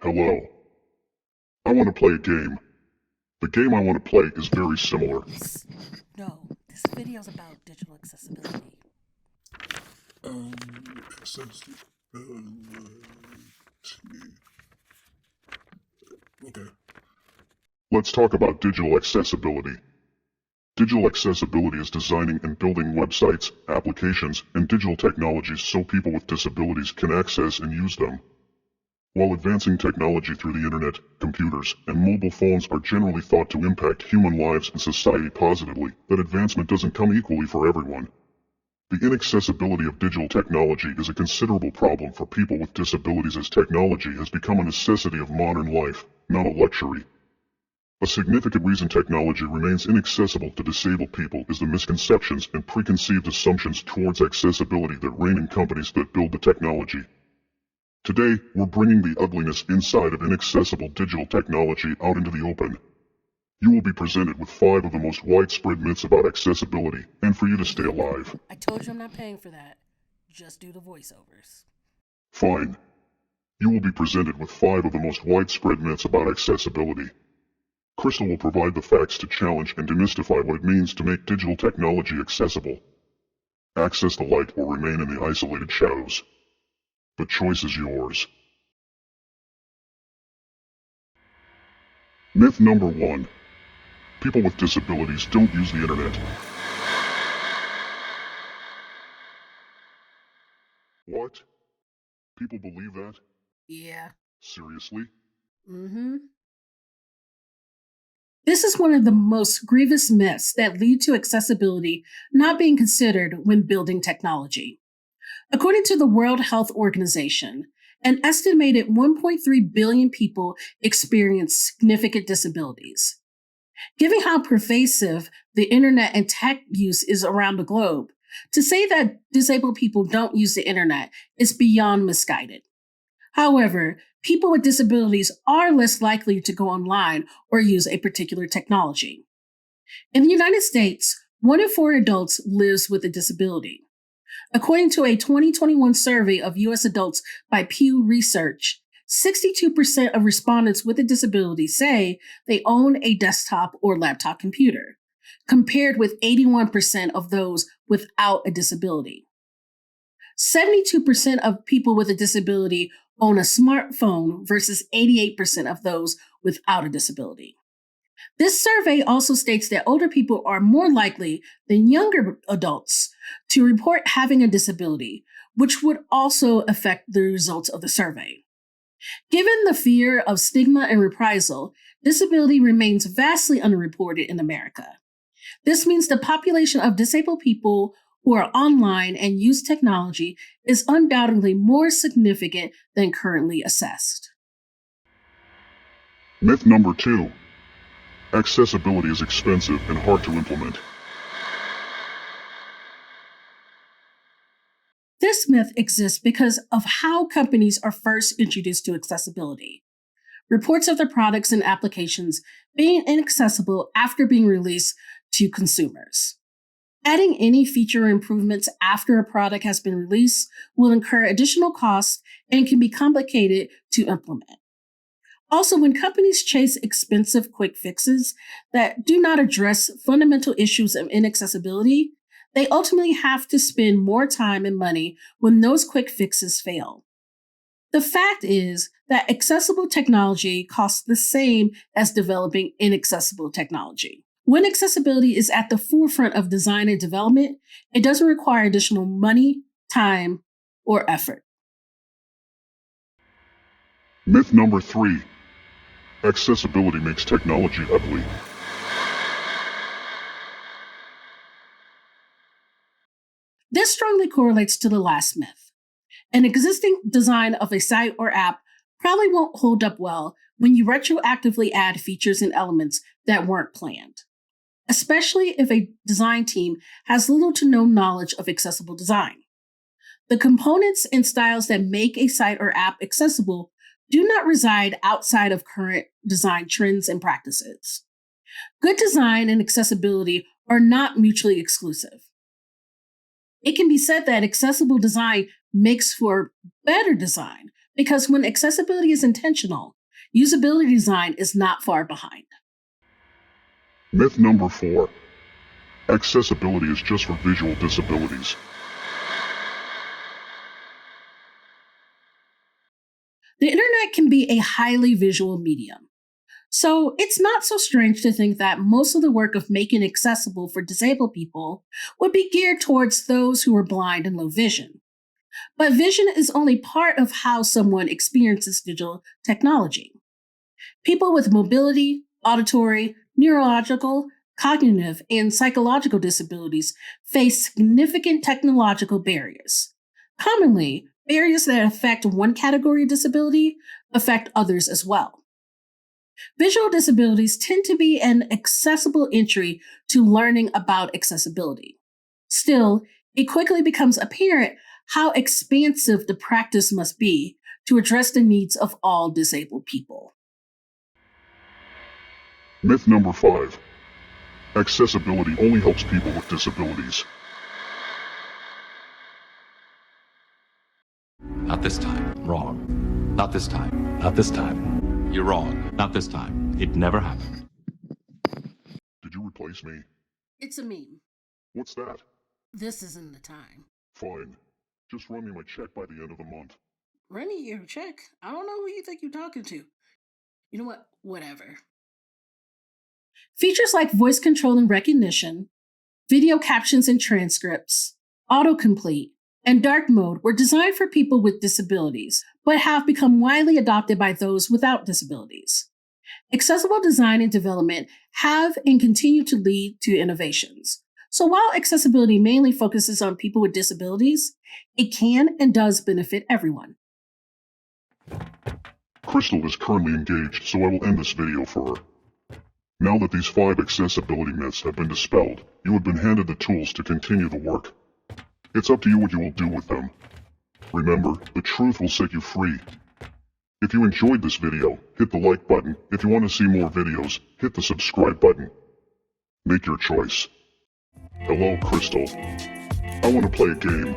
Hello. I want to play a game. The game I want to play is very similar. No, this video's about digital accessibility. Okay. Let's talk about digital accessibility. Digital accessibility is designing and building websites, applications, and digital technologies so people with disabilities can access and use them. While advancing technology through the internet, computers, and mobile phones are generally thought to impact human lives and society positively, that advancement doesn't come equally for everyone. The inaccessibility of digital technology is a considerable problem for people with disabilities as technology has become a necessity of modern life, not a luxury. A significant reason technology remains inaccessible to disabled people is the misconceptions and preconceived assumptions towards accessibility that reign in companies that build the technology. Today, we're bringing the ugliness inside of inaccessible digital technology out into the open. You will be presented with 5 of the most widespread myths about accessibility, and for you to stay alive. I told you I'm not paying for that. Just do the voiceovers. Fine. You will be presented with 5 of the most widespread myths about accessibility. Crystal will provide the facts to challenge and demystify what it means to make digital technology accessible. Access the light or remain in the isolated shadows. The choice is yours. Myth number 1. People with disabilities don't use the internet. What? People believe that? Yeah. Seriously? Mm-hmm. This is one of the most grievous myths that lead to accessibility not being considered when building technology. According to the World Health Organization, an estimated 1.3 billion people experience significant disabilities. Given how pervasive the internet and tech use is around the globe, to say that disabled people don't use the internet is beyond misguided. However, people with disabilities are less likely to go online or use a particular technology. In the United States, 1 in 4 adults lives with a disability. According to a 2021 survey of U.S. adults by Pew Research, 62% of respondents with a disability say they own a desktop or laptop computer, compared with 81% of those without a disability. 72% of people with a disability own a smartphone versus 88% of those without a disability. This survey also states that older people are more likely than younger adults to report having a disability, which would also affect the results of the survey. Given the fear of stigma and reprisal, disability remains vastly underreported in America. This means the population of disabled people who are online and use technology is undoubtedly more significant than currently assessed. Myth number 2. Accessibility is expensive and hard to implement. This myth exists because of how companies are first introduced to accessibility. Reports of their products and applications being inaccessible after being released to consumers. Adding any feature improvements after a product has been released will incur additional costs and can be complicated to implement. Also, when companies chase expensive quick fixes that do not address fundamental issues of inaccessibility, they ultimately have to spend more time and money when those quick fixes fail. The fact is that accessible technology costs the same as developing inaccessible technology. When accessibility is at the forefront of design and development, it doesn't require additional money, time, or effort. Myth number 3. Accessibility makes technology ugly. This strongly correlates to the last myth. An existing design of a site or app probably won't hold up well when you retroactively add features and elements that weren't planned, especially if a design team has little to no knowledge of accessible design. The components and styles that make a site or app accessible do not reside outside of current design trends and practices. Good design and accessibility are not mutually exclusive. It can be said that accessible design makes for better design because when accessibility is intentional, usability design is not far behind. Myth number 4. Accessibility is just for visual disabilities. The internet can be a highly visual medium. So it's not so strange to think that most of the work of making it accessible for disabled people would be geared towards those who are blind and low vision. But vision is only part of how someone experiences digital technology. People with mobility, auditory, neurological, cognitive, and psychological disabilities face significant technological barriers. Commonly, barriers that affect one category of disability affect others as well. Visual disabilities tend to be an accessible entry to learning about accessibility. Still, it quickly becomes apparent how expansive the practice must be to address the needs of all disabled people. Myth number 5. Accessibility only helps people with disabilities. Not this time. Wrong. Not this time. Not this time. You're wrong. Not this time. It never happened. Did you replace me? It's a meme. What's that? This isn't the time. Fine. Just run me my check by the end of the month. Running your check? I don't know who you think you're talking to. You know what? Whatever. Features like voice control and recognition, video captions and transcripts, autocomplete, and dark mode were designed for people with disabilities, but have become widely adopted by those without disabilities. Accessible design and development have and continue to lead to innovations. So while accessibility mainly focuses on people with disabilities, it can and does benefit everyone. Crystal is currently engaged, so I will end this video for her. Now that these 5 accessibility myths have been dispelled, you have been handed the tools to continue the work. It's up to you what you will do with them. Remember, the truth will set you free. If you enjoyed this video, hit the like button. If you want to see more videos, hit the subscribe button. Make your choice. Hello, Crystal. I want to play a game.